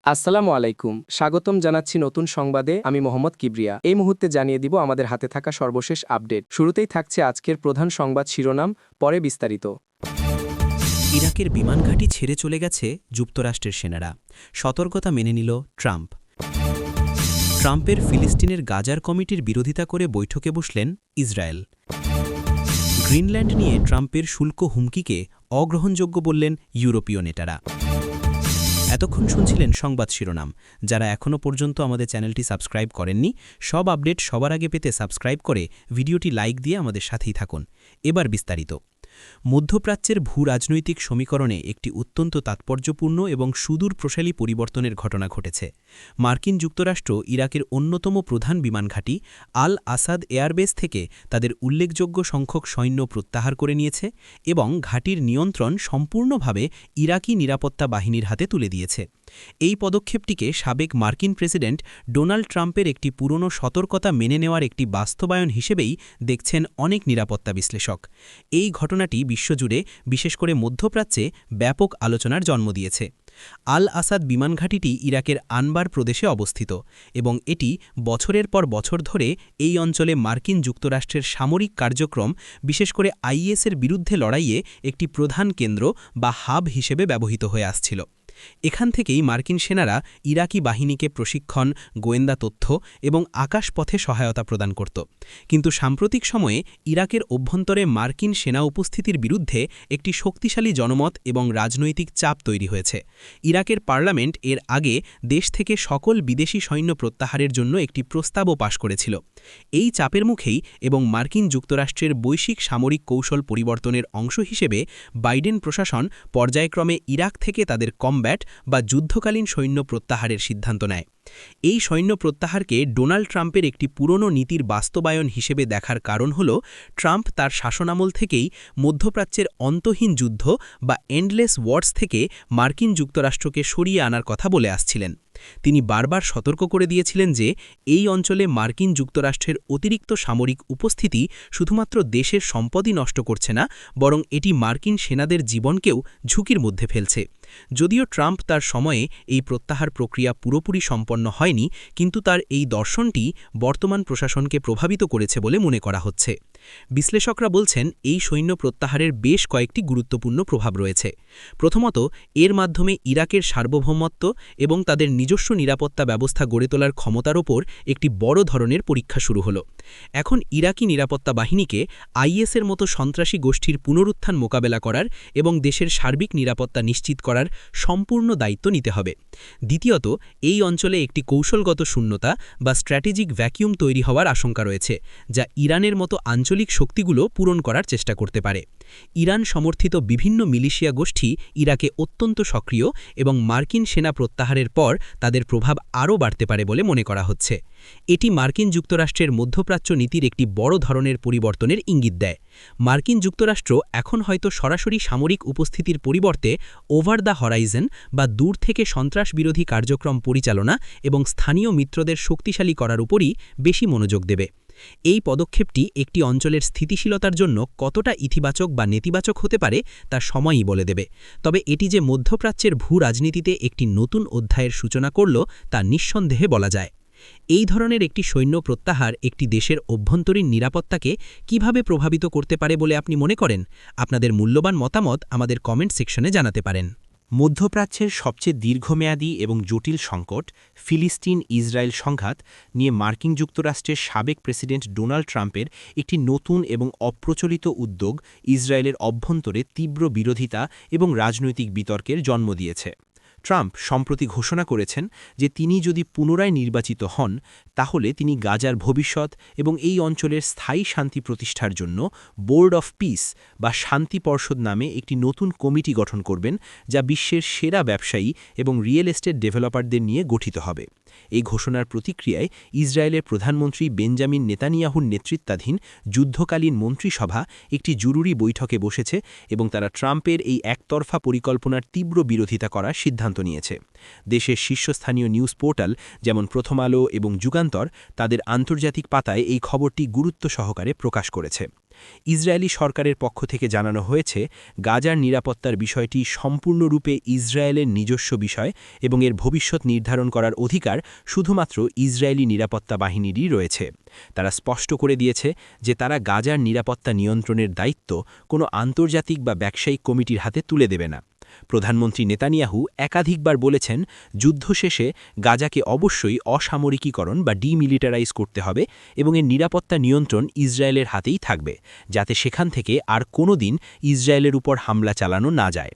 আসসালামু আলাইকুম, স্বাগতম জানাচ্ছি নতুন সংবাদে। আমি মোহাম্মদ কিবরিয়া। এই মুহূর্তে জানিয়ে দিব আমাদের হাতে থাকা সর্বশেষ আপডেট। শুরুতেই থাকছে আজকের প্রধান সংবাদ শিরোনাম, পরে বিস্তারিত। ইরাকের বিমান ঘাঁটি ছেড়ে চলে গেছে যুক্তরাষ্ট্রের সেনারা, সতর্কতা মেনে নিল ট্রাম্প। ট্রাম্পের ফিলিস্তিনের গাজার কমিটির বিরোধিতা করে বৈঠকে বসলেন ইসরায়েল। গ্রিনল্যান্ড নিয়ে ট্রাম্পের শুল্ক হুমকিকে অগ্রহণযোগ্য বললেন ইউরোপীয় নেতারা। এতক্ষণ শুনছিলেন সংবাদ শিরোনাম। যারা এখনও পর্যন্ত আমাদের চ্যানেলটি সাবস্ক্রাইব করেননি, সব আপডেট সবার আগে পেতে সাবস্ক্রাইব করে ভিডিওটি লাইক দিয়ে আমাদের সাথেই থাকুন। এবার বিস্তারিত। মধ্যপ্রাচ্যের ভূ-রাজনৈতিক সমীকরণে একটি অত্যন্ত তাৎপর্যপূর্ণ এবং সুদূর প্রসারী পরিবর্তনের ঘটনা ঘটেছে। মার্কিন যুক্তরাষ্ট্র ইরাকের অন্যতম প্রধান বিমান ঘাঁটি আল আসাদ এয়ারবেস থেকে তাদের উল্লেখযোগ্য সংখ্যক সৈন্য প্রত্যাহার করে নিয়েছে এবং ঘাঁটির নিয়ন্ত্রণ সম্পূর্ণভাবে ইরাকি নিরাপত্তা বাহিনীর হাতে তুলে দিয়েছে। এই পদক্ষেপটিকে সাবেক মার্কিন প্রেসিডেন্ট ডোনাল্ড ট্রাম্পের একটি পুরনো সতর্কতা মেনে নেওয়ার একটি বাস্তবায়ন হিসেবেই দেখছেন অনেক নিরাপত্তা বিশ্লেষক। এই ঘটনাটি বিশ্বজুড়ে, বিশেষ করে মধ্যপ্রাচ্যে ব্যাপক আলোচনার জন্ম দিয়েছে। আল আসাদ বিমান ঘাঁটিটি ইরাকের আনবার প্রদেশে অবস্থিত এবং এটি বছরের পর বছর ধরে এই অঞ্চলে মার্কিন যুক্তরাষ্ট্রের সামরিক কার্যক্রম, বিশেষ করে আইএসের বিরুদ্ধে লড়াইয়ে একটি প্রধান কেন্দ্র বা হাব হিসেবে ব্যবহৃত হয়ে আসছিল। এখান থেকেই মার্কিন সেনারা ইরাকি বাহিনীকে প্রশিক্ষণ, গোয়েন্দা তথ্য এবং আকাশপথে সহায়তা প্রদান করত। কিন্তু সাম্প্রতিক সময়ে ইরাকের অভ্যন্তরে মার্কিন সেনা উপস্থিতির বিরুদ্ধে একটি শক্তিশালী জনমত এবং রাজনৈতিক চাপ তৈরি হয়েছে। ইরাকের পার্লামেন্ট এর আগে দেশ থেকে সকল বিদেশি সৈন্য প্রত্যাহারের জন্য একটি প্রস্তাবও পাশ করেছিল। এই চাপের মুখেই এবং মার্কিন যুক্তরাষ্ট্রের বৈশ্বিক সামরিক কৌশল পরিবর্তনের অংশ হিসেবে বাইডেন প্রশাসন পর্যায়ক্রমে ইরাক থেকে তাদের কমব্যাট বা যুদ্ধকালীন সৈন্য প্রত্যাহারের সিদ্ধান্ত নেয়। এই সৈন্য প্রত্যাহারকে ডোনাল্ড ট্রাম্পের একটি পুরনো নীতির বাস্তবায়ন হিসেবে দেখার কারণ হল, ট্রাম্প তার শাসনামল থেকেই মধ্যপ্রাচ্যের অন্তহীন যুদ্ধ বা এন্ডলেস ওয়ার্স থেকে মার্কিন যুক্তরাষ্ট্রকে সরিয়ে আনার কথা বলে আসছিলেন। তিনি বারবার সতর্ক করে দিয়েছিলেন যে এই অঞ্চলে মার্কিন যুক্তরাষ্ট্রের অতিরিক্ত সামরিক উপস্থিতি শুধুমাত্র দেশের সম্পদই নষ্ট করছে না, বরং এটি মার্কিন সেনাদের জীবনকেও ঝুঁকির মধ্যে ফেলছে। যদিও ট্রাম্প তার সময়ে এই প্রত্যাহার প্রক্রিয়া পুরোপুরি সম্পন্ন হয়নি, কিন্তু তার এই দর্শনটি বর্তমান প্রশাসনকে প্রভাবিত করেছে বলে মনে করা হচ্ছে। বিশ্লেষকরা বলছেন, এই সৈন্য প্রত্যাহারের বেশ কয়েকটি গুরুত্বপূর্ণ প্রভাব রয়েছে। প্রথমত, এর মাধ্যমে ইরাকের সার্বভৌমত্ব এবং তাদের নিজস্ব নিরাপত্তা ব্যবস্থা গড়ে তোলার ক্ষমতার ওপর একটি বড় ধরনের পরীক্ষা শুরু হল। এখন ইরাকি নিরাপত্তা বাহিনীকে আইএসের মতো সন্ত্রাসী গোষ্ঠীর পুনরুত্থান মোকাবেলা করার এবং দেশের সার্বিক নিরাপত্তা নিশ্চিত করার সম্পূর্ণ দায়িত্ব নিতে হবে। দ্বিতীয়ত, এই অঞ্চলে একটি কৌশলগত শূন্যতা বা স্ট্র্যাটেজিক ভ্যাকিউম তৈরি হওয়ার আশঙ্কা রয়েছে, যা ইরানের মতো আঞ্চলিক শক্তিগুলো পূরণ করার চেষ্টা করতে পারে। ইরান সমর্থিত বিভিন্ন মিলিশিয়া গোষ্ঠী ইরাকে অত্যন্ত সক্রিয় এবং মার্কিন সেনা প্রত্যাহারের পর তাদের প্রভাব আরও বাড়তে পারে বলে মনে করা হচ্ছে। এটি মার্কিন যুক্তরাষ্ট্রের মধ্যপ্রাচ্য নীতির একটি বড় ধরনের পরিবর্তনের ইঙ্গিত দেয়। মার্কিন যুক্তরাষ্ট্র এখন হয়তো সরাসরি সামরিক উপস্থিতির পরিবর্তে ওভার দ্য হরাইজন বা দূর থেকে সন্ত্রাস বিরোধী কার্যক্রম পরিচালনা এবং স্থানীয় মিত্রদের শক্তিশালী করার উপরই বেশি মনোযোগ দেবে। এই পদক্ষেপটি একটি অঞ্চলের স্থিতিশীলতার জন্য কতটা ইতিবাচক বা নেতিবাচক হতে পারে তা সময়ই বলে দেবে। তবে এটি যে মধ্যপ্রাচ্যের ভূ-রাজনীতিতে একটি নতুন অধ্যায়ের সূচনা করল তা নিঃসন্দেহে বলা যায়। এই ধরনের একটি সৈন্য প্রত্যাহার একটি দেশের অভ্যন্তরীণ নিরাপত্তাকে কিভাবে প্রভাবিত করতে পারে বলে আপনি মনে করেন? আপনাদের মূল্যবান মতামত আমাদের কমেন্ট সেকশনে জানাতে পারেন। মধ্যপ্রাচ্যের সবচেয়ে দীর্ঘমেয়াদী এবং জটিল সংকট ফিলিস্তিন-ইসরায়েল সংঘাত নিয়ে মার্কিন যুক্তরাষ্ট্রের সাবেক প্রেসিডেন্ট ডোনাল্ড ট্রাম্পের একটি নতুন এবং অপ্রচলিত উদ্যোগ ইসরায়েলের অভ্যন্তরে তীব্র বিরোধিতা এবং রাজনৈতিক বিতর্কের জন্ম দিয়েছে। ট্রাম্প সম্প্রতি ঘোষণা করেছেন যে তিনি যদি পুনরায় নির্বাচিত হন, তাহলে তিনি গাজার ভবিষ্যৎ এবং এই অঞ্চলের স্থায়ী শান্তি প্রতিষ্ঠার জন্য বোর্ড অফ পিস বা শান্তি পর্ষদ নামে একটি নতুন কমিটি গঠন করবেন, যা বিশ্বের সেরা ব্যবসায়ী এবং রিয়েল এস্টেট ডেভেলপারদের নিয়ে গঠিত হবে। এই ঘোষণার প্রতিক্রিয়ায় ইসরায়েলের প্রধানমন্ত্রী বেঞ্জামিন নেতানিয়াহুর নেতৃত্বাধীন যুদ্ধকালীন মন্ত্রিসভা একটি জরুরি বৈঠকে বসেছে এবং তারা ট্রাম্পের এই একতরফা পরিকল্পনার তীব্র বিরোধিতা করার সিদ্ধান্ত নিয়েছে। দেশের শীর্ষস্থানীয় নিউজ পোর্টাল যেমন প্রথম আলো এবং যুগান্তর তাদের আন্তর্জাতিক পাতায় এই খবরটি গুরুত্ব সহকারে প্রকাশ করেছে। ইসরায়েলি সরকারের পক্ষ থেকে জানানো হয়েছে গাজার নিরাপত্তার বিষয়টি সম্পূর্ণরূপে ইসরায়েলের নিজস্ব বিষয় এবং এর ভবিষ্যৎ নির্ধারণ করার অধিকার শুধুমাত্র ইসরায়েলি নিরাপত্তা বাহিনীরই রয়েছে। তারা স্পষ্ট করে দিয়েছে যে তারা গাজার নিরাপত্তা নিয়ন্ত্রণের দায়িত্ব কোনো আন্তর্জাতিক বা ব্যবসায়িক কমিটির হাতে তুলে দেবে না। প্রধানমন্ত্রী নেতানিয়াহু একাধিকবার বলেছেন যুদ্ধ শেষে গাজাকে অবশ্যই অসামরিকীকরণ বা ডিমিলিটারাইজ করতে হবে এবং এর নিরাপত্তা নিয়ন্ত্রণ ইসরায়েলের হাতেই থাকবে, যাতে সেখান থেকে আর কোনো দিন ইসরায়েলের উপর হামলা চালানো না যায়।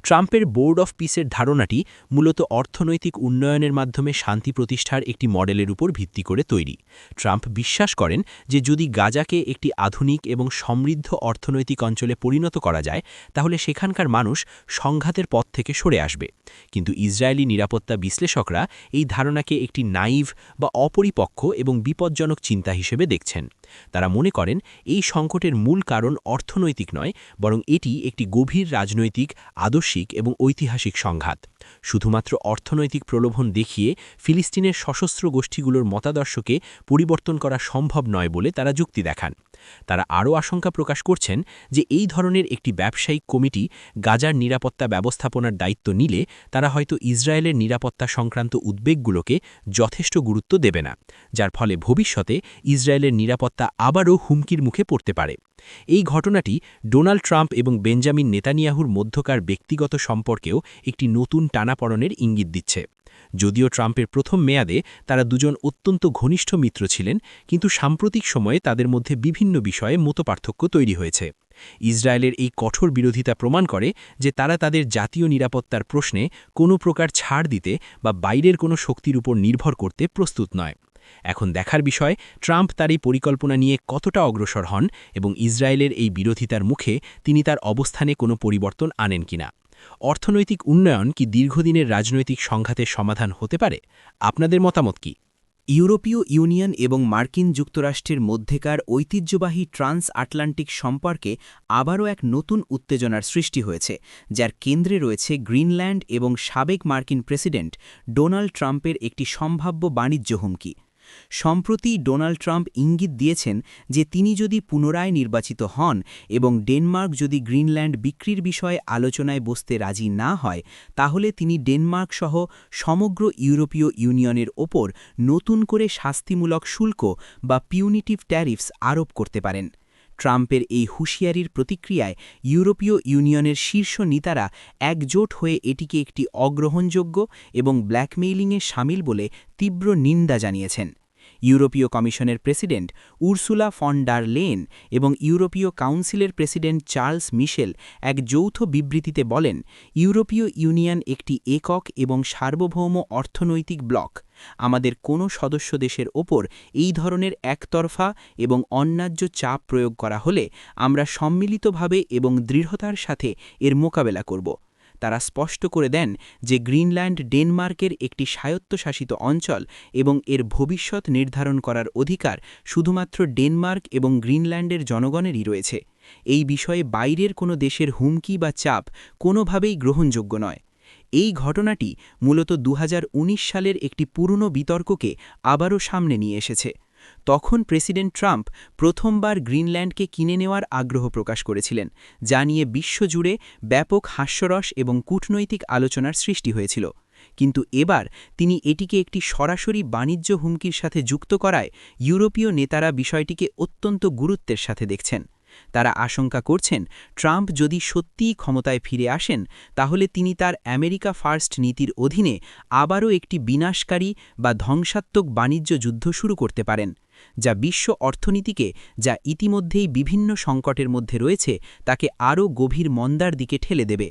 ট্রাম্পের বোর্ড অফ পিসের ধারণাটি মূলত অর্থনৈতিক উন্নয়নের মাধ্যমে শান্তি প্রতিষ্ঠার একটি মডেলের উপর ভিত্তি করে তৈরি। ট্রাম্প বিশ্বাস করেন যে যদি গাজাকে একটি আধুনিক এবং সমৃদ্ধ অর্থনৈতিক অঞ্চলে পরিণত করা যায় তাহলে সেখানকার মানুষ সংঘাতের পথ থেকে সরে আসবে। কিন্তু ইসরায়েলি নিরাপত্তা বিশ্লেষকরা এই ধারণাকে একটি নাইভ বা অপরিপক্ক এবং বিপজ্জনক চিন্তা হিসেবে দেখছেন। তারা মনে করেন এই সংকটের মূল কারণ অর্থনৈতিক নয়, বরং এটি একটি গভীর রাজনৈতিক, আদর্শিক এবং ঐতিহাসিক সংঘাত। শুধুমাত্র অর্থনৈতিক প্রলোভন দেখিয়ে ফিলিস্তিনের সশস্ত্র গোষ্ঠীগুলোর মতাদর্শকে পরিবর্তন করা সম্ভব নয় বলে তারা যুক্তি দেখান। তারা আরও আশঙ্কা প্রকাশ করছেন যে এই ধরনের একটি ব্যবসায়িক কমিটি গাজার নিরাপত্তা ব্যবস্থাপনার দায়িত্ব নিলে তারা হয়তো ইসরায়েলের নিরাপত্তা সংক্রান্ত উদ্বেগগুলোকে যথেষ্ট গুরুত্ব দেবে না, যার ফলে ভবিষ্যতে ইসরায়েলের নিরাপত্তা আবারও হুমকির মুখে পড়তে পারে। এই ঘটনাটি ডোনাল্ড ট্রাম্প এবং বেঞ্জামিন নেতানিয়াহুর মধ্যকার ব্যক্তিগত সম্পর্কেও একটি নতুন টানাপড়নের ইঙ্গিত দিচ্ছে। যদিও ট্রাম্পের প্রথম মেয়াদে তারা দুজন অত্যন্ত ঘনিষ্ঠ মিত্র ছিলেন, কিন্তু সাম্প্রতিক সময়ে তাদের মধ্যে বিভিন্ন বিষয়ে মতপার্থক্য তৈরি হয়েছে। ইসরায়েলের এই কঠোর বিরোধিতা প্রমাণ করে যে তারা তাদের জাতীয় নিরাপত্তার প্রশ্নে কোনো প্রকার ছাড় দিতে বা বাইরের কোনো শক্তির উপর নির্ভর করতে প্রস্তুত নয়। এখন দেখার বিষয় ট্রাম্প তার এই পরিকল্পনা নিয়ে কতটা অগ্রসর হন এবং ইসরায়েলের এই বিরোধিতার মুখে তিনি তার অবস্থানে কোনো পরিবর্তন আনেন কিনা। অর্থনৈতিক উন্নয়ন কি দীর্ঘদিনের রাজনৈতিক সংঘাতের সমাধান হতে পারে? আপনাদের মতামত কি? ইউরোপীয় ইউনিয়ন এবং মার্কিন যুক্তরাষ্ট্রের মধ্যেকার ঐতিহ্যবাহী ট্রান্স আটলান্টিক সম্পর্কে আবারও এক নতুন উত্তেজনার সৃষ্টি হয়েছে, যার কেন্দ্রে রয়েছে গ্রিনল্যান্ড এবং সাবেক মার্কিন প্রেসিডেন্ট ডোনাল্ড ট্রাম্পের একটি সম্ভাব্য বাণিজ্য হুমকি। সম্প্রতি ডোনাল্ড ট্রাম্প ইঙ্গিত দিয়েছেন যে তিনি যদি পুনরায় নির্বাচিত হন এবং ডেনমার্ক যদি গ্রিনল্যান্ড বিক্রির বিষয়ে আলোচনায় বসতে রাজি না হয়, তাহলে তিনি ডেনমার্ক সহ সমগ্র ইউরোপীয় ইউনিয়নের ওপর নতুন করে শাস্তিমূলক শুল্ক বা পিউনিটিভ ট্যারিফস আরোপ করতে পারেন। ট্রাম্পের এই হুঁশিয়ারির প্রতিক্রিয়ায় ইউরোপীয় ইউনিয়নের শীর্ষ নেতারা একজোট হয়ে এটিকে একটি অগ্রহণযোগ্য এবং ব্ল্যাকমেইলিংয়ে শামিল বলে তীব্র নিন্দা জানিয়েছেন। ইউরোপীয় কমিশনের president Ursula von der Leyen এবং ইউরোপীয় কাউন্সিলের প্রেসিডেন্ট চার্লস মিশেল এক যৌথ বিবৃতিতে বলেন, ইউরোপীয় ইউনিয়ন একটি একক এবং সার্বভৌম অর্থনৈতিক ব্লক। আমাদের কোনো সদস্য দেশের ওপর এই ধরনের একতরফা এবং অন্যায্য চাপ প্রয়োগ করা হলে আমরা সম্মিলিতভাবে এবং দৃঢ়তার সাথে এর মোকাবেলা করব। তারা স্পষ্ট করে দেন যে গ্রিনল্যান্ড ডেনমার্কের একটি স্বায়ত্তশাসিত অঞ্চল এবং এর ভবিষ্যৎ নির্ধারণ করার অধিকার শুধুমাত্র ডেনমার্ক এবং গ্রিনল্যান্ডের জনগণেরই রয়েছে। এই বিষয়ে বাইরের কোনো দেশের হুমকি বা চাপ কোনোভাবেই গ্রহণযোগ্য নয়। এই ঘটনাটি মূলত 2019 সালের একটি পুরনো বিতর্ককে আবারও সামনে নিয়ে এসেছে। তখন প্রেসিডেন্ট ট্রাম্প প্রথমবার গ্রিনল্যান্ডকে কিনে নেওয়ার আগ্রহ প্রকাশ করেছিলেন, যা নিয়ে বিশ্বজুড়ে ব্যাপক হাস্যরস এবং কূটনৈতিক আলোচনার সৃষ্টি হয়েছিল। কিন্তু এবার তিনি এটিকে একটি সরাসরি বাণিজ্য হুমকির সাথে যুক্ত করায় ইউরোপীয় নেতারা বিষয়টিকে অত্যন্ত গুরুত্বের সাথে দেখছেন। তারা আশঙ্কা করছেন ট্রাম্প যদি সত্যিই ক্ষমতায় ফিরে আসেন, তাহলে তিনি তার আমেরিকা ফার্স্ট নীতির অধীনে আবারও একটি বিনাশকারী বা ধ্বংসাত্মক বাণিজ্য যুদ্ধ শুরু করতে পারেন, যা বিশ্ব অর্থনীতিকে, যা ইতিমধ্যেই বিভিন্ন সংকটের মধ্যে রয়েছে, তাকে আরও গভীর মন্দার দিকে ঠেলে দেবে।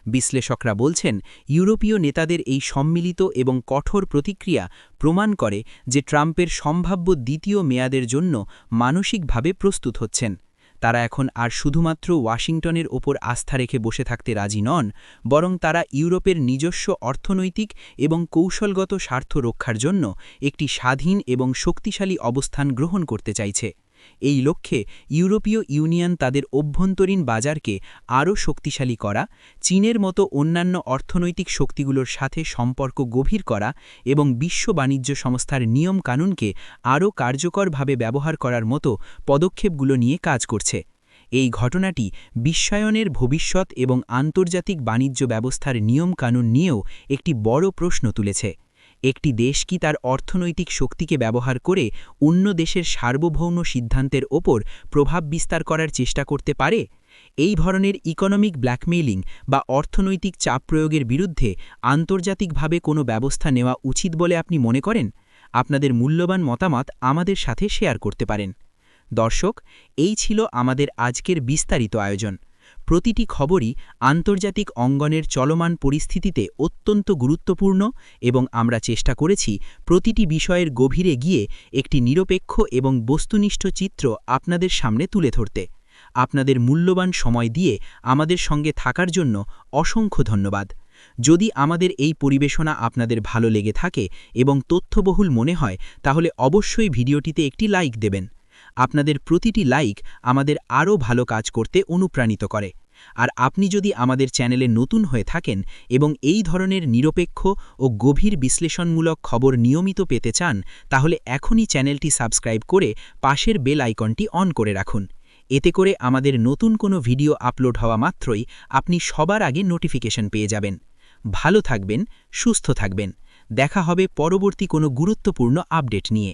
বিশ্লেষকরা বলছেন, ইউরোপীয় নেতাদের এই সম্মিলিত এবং কঠোর প্রতিক্রিয়া প্রমাণ করে যে ট্রাম্পের সম্ভাব্য দ্বিতীয় মেয়াদের জন্য মানসিকভাবে প্রস্তুত হচ্ছেন। তারা এখন আর শুধুমাত্র ওয়াশিংটনের ওপর আস্থা রেখে বসে থাকতে রাজি নন, বরং তারা ইউরোপের নিজস্ব অর্থনৈতিক এবং কৌশলগত স্বার্থ রক্ষার জন্য একটি স্বাধীন এবং শক্তিশালী অবস্থান গ্রহণ করতে চাইছে। এই লক্ষ্যে ইউরোপীয় ইউনিয়ন তাদের অভ্যন্তরীণ বাজারকে আরও শক্তিশালী করা, চীনের মতো অন্যান্য অর্থনৈতিক শক্তিগুলোর সাথে সম্পর্ক গভীর করা এবং বিশ্ব বাণিজ্য সংস্থার নিয়মকানুনকে আরও কার্যকরভাবে ব্যবহার করার মতো পদক্ষেপগুলো নিয়ে কাজ করছে। এই ঘটনাটি বিশ্বায়নের ভবিষ্যৎ এবং আন্তর্জাতিক বাণিজ্য ব্যবস্থার নিয়মকানুন নিয়েও একটি বড় প্রশ্ন তুলেছে। একটি দেশ কি তার অর্থনৈতিক শক্তিকে ব্যবহার করে অন্য দেশের সার্বভৌম সিদ্ধান্তের ওপর প্রভাব বিস্তার করার চেষ্টা করতে পারে? এই ধরনের ইকোনমিক ব্ল্যাকমেইলিং বা অর্থনৈতিক চাপ প্রয়োগের বিরুদ্ধে আন্তর্জাতিকভাবে কোনো ব্যবস্থা নেওয়া উচিত বলে আপনি মনে করেন? আপনাদের মূল্যবান মতামত আমাদের সাথে শেয়ার করতে পারেন। দর্শক, এই ছিল আমাদের আজকের বিস্তারিত আয়োজন। প্রতিটি খবরই আন্তর্জাতিক অঙ্গনের চলমান পরিস্থিতিতে অত্যন্ত গুরুত্বপূর্ণ এবং আমরা চেষ্টা করেছি প্রতিটি বিষয়ের গভীরে গিয়ে একটি নিরপেক্ষ এবং বস্তুনিষ্ঠ চিত্র আপনাদের সামনে তুলে ধরতে। আপনাদের মূল্যবান সময় দিয়ে আমাদের সঙ্গে থাকার জন্য অসংখ্য ধন্যবাদ। যদি আমাদের এই পরিবেশনা আপনাদের ভালো লেগে থাকে এবং তথ্যবহুল মনে হয়, তাহলে অবশ্যই ভিডিওটিতে একটি লাইক দেবেন। আপনাদের প্রতিটি লাইক আমাদের আরও ভালো কাজ করতে অনুপ্রাণিত করে। আর আপনি যদি আমাদের চ্যানেলে নতুন হয়ে থাকেন এবং এই ধরনের নিরপেক্ষ ও গভীর বিশ্লেষণমূলক খবর নিয়মিত পেতে চান, তাহলে এখনই চ্যানেলটি সাবস্ক্রাইব করে পাশের বেল আইকনটি অন করে রাখুন। এতে করে আমাদের নতুন কোনো ভিডিও আপলোড হওয়া মাত্রই আপনি সবার আগে নোটিফিকেশন পেয়ে যাবেন। ভালো থাকবেন, সুস্থ থাকবেন। দেখা হবে পরবর্তী কোনো গুরুত্বপূর্ণ আপডেট নিয়ে।